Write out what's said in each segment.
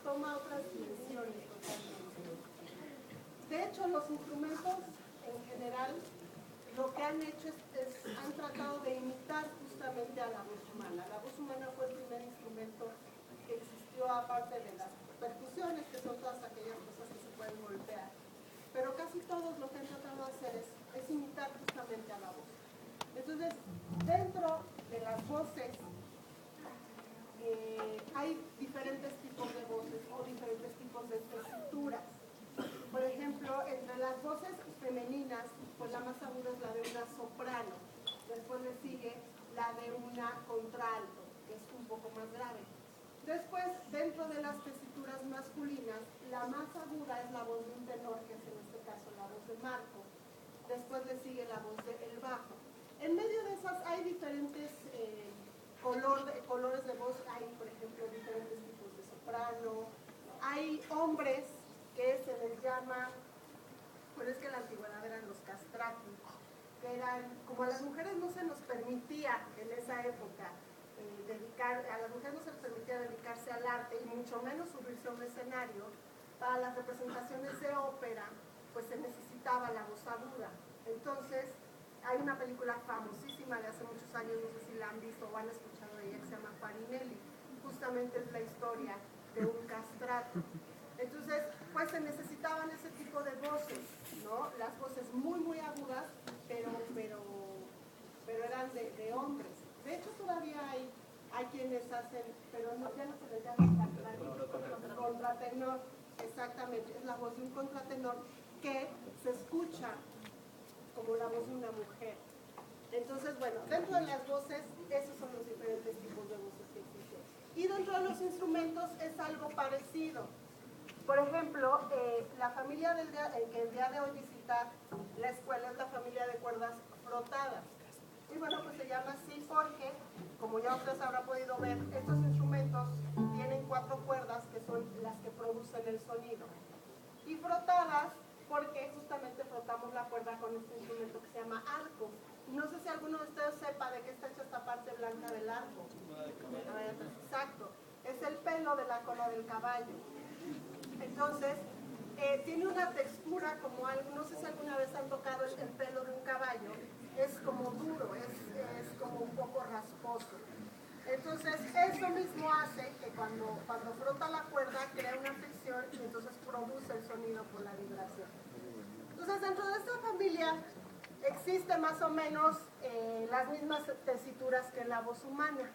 toma otras dimensiones totalmente. De hecho, los instrumentos en general lo que han hecho han tratado de imitar justamente a la voz humana. La voz humana fue el primer instrumento que existió aparte de las percusiones, que son todas aquellas cosas que se pueden golpear. Pero casi todos lo que han tratado de hacer es imitar justamente a la voz. Entonces, dentro de las voces hay diferentes tipos de voces o diferentes tipos de tesituras. Por ejemplo, entre las voces femeninas, pues la más aguda es la de una soprano. Después le sigue la de una contralto, que es un poco más grave. Después, dentro de las tesituras masculinas, la más aguda es la voz de un tenor, que es en este caso la voz de Marco. Después le sigue la voz del bajo. En medio de esas hay diferentes colores de voz. Hay, por ejemplo, diferentes tipos de soprano. Hay hombres que se les llama, bueno, es que en la antigüedad eran los castrati, que eran, como a las mujeres no se nos permitía en esa época a las mujeres no se les permitía dedicarse al arte y mucho menos subirse a un escenario, para las representaciones de ópera, pues se necesitaba la voz aguda. Entonces, hay una película famosísima de hace muchos años, no sé si la han visto o han escuchado de ella, que se llama Farinelli. Justamente es la historia de un castrato. Entonces, pues se necesitaban ese tipo de voces, ¿no? Las voces muy, muy agudas, pero eran de hombres. De hecho, todavía hay quienes hacen, pero no, ya no se les llama contratenor. Exactamente, es la voz de un contratenor que se escucha como la voz de una mujer. Entonces, bueno, dentro de las voces, esos son los diferentes tipos de voces que existen. Y dentro de los instrumentos es algo parecido. Por ejemplo, la familia que el día de hoy visita la escuela es la familia de cuerdas frotadas. Y bueno, pues se llama así porque, como ya ustedes habrán podido ver, estos instrumentos tienen 4 cuerdas que son las que producen el sonido. Y frotadas porque justamente frotamos la cuerda con este instrumento que se llama arco. No sé si alguno de ustedes sepa de qué está hecha esta parte blanca del arco. Exacto, es el pelo de la cola del caballo. Entonces, tiene una textura como algo, no sé si alguna vez han tocado el pelo de un caballo, es como duro, es como un poco rasposo. Entonces, eso mismo hace que cuando frota la cuerda crea una fricción y entonces produce el sonido por la vibración. Entonces, dentro de esta familia existe más o menos las mismas tesituras que la voz humana.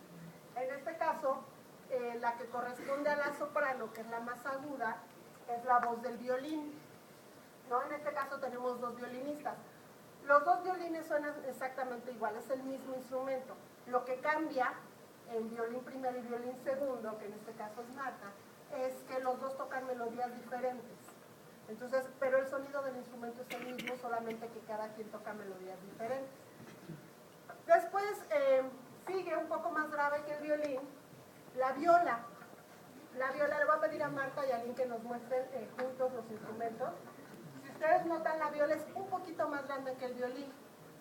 En este caso, la que corresponde a la soprano, que es la más aguda, es la voz del violín, ¿no? En este caso tenemos 2 violinistas. Los 2 violines suenan exactamente igual, es el mismo instrumento. Lo que cambia en violín primero y violín segundo, que en este caso es Marta, es que los 2 tocan melodías diferentes. Entonces, pero el sonido del instrumento es el mismo, solamente que cada quien toca melodías diferentes. Después sigue un poco más grave que el violín, la viola. La viola, le voy a pedir a Marta y a Lynn que nos muestren juntos los instrumentos. Si ustedes notan, la viola es un poquito más grande que el violín.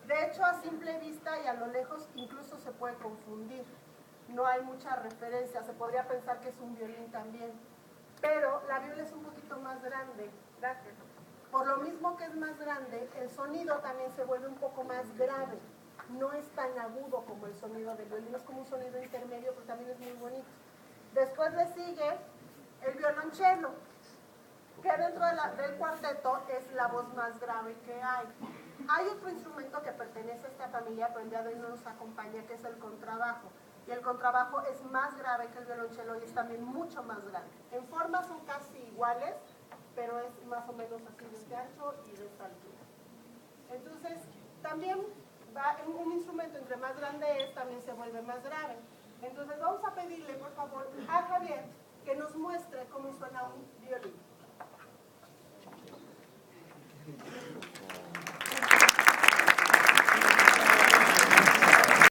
De hecho, a simple vista y a lo lejos incluso se puede confundir. No hay mucha referencia, se podría pensar que es un violín también. Pero la viola es un poquito más grande. Gracias. Por lo mismo que es más grande, el sonido también se vuelve un poco más grave. No es tan agudo como el sonido del violín, es como un sonido intermedio, pero también es muy bonito. Después le sigue el violonchelo, que dentro del cuarteto es la voz más grave que hay. Hay otro instrumento que pertenece a esta familia, pero el día de hoy no nos acompaña, que es el contrabajo. Y el contrabajo es más grave que el violonchelo y es también mucho más grande. En forma son casi iguales, pero es más o menos así de este ancho y de esta altura. Entonces, también un instrumento entre más grande es, también se vuelve más grave. Entonces vamos a pedirle, por favor, a Javier que nos muestre cómo suena un violín.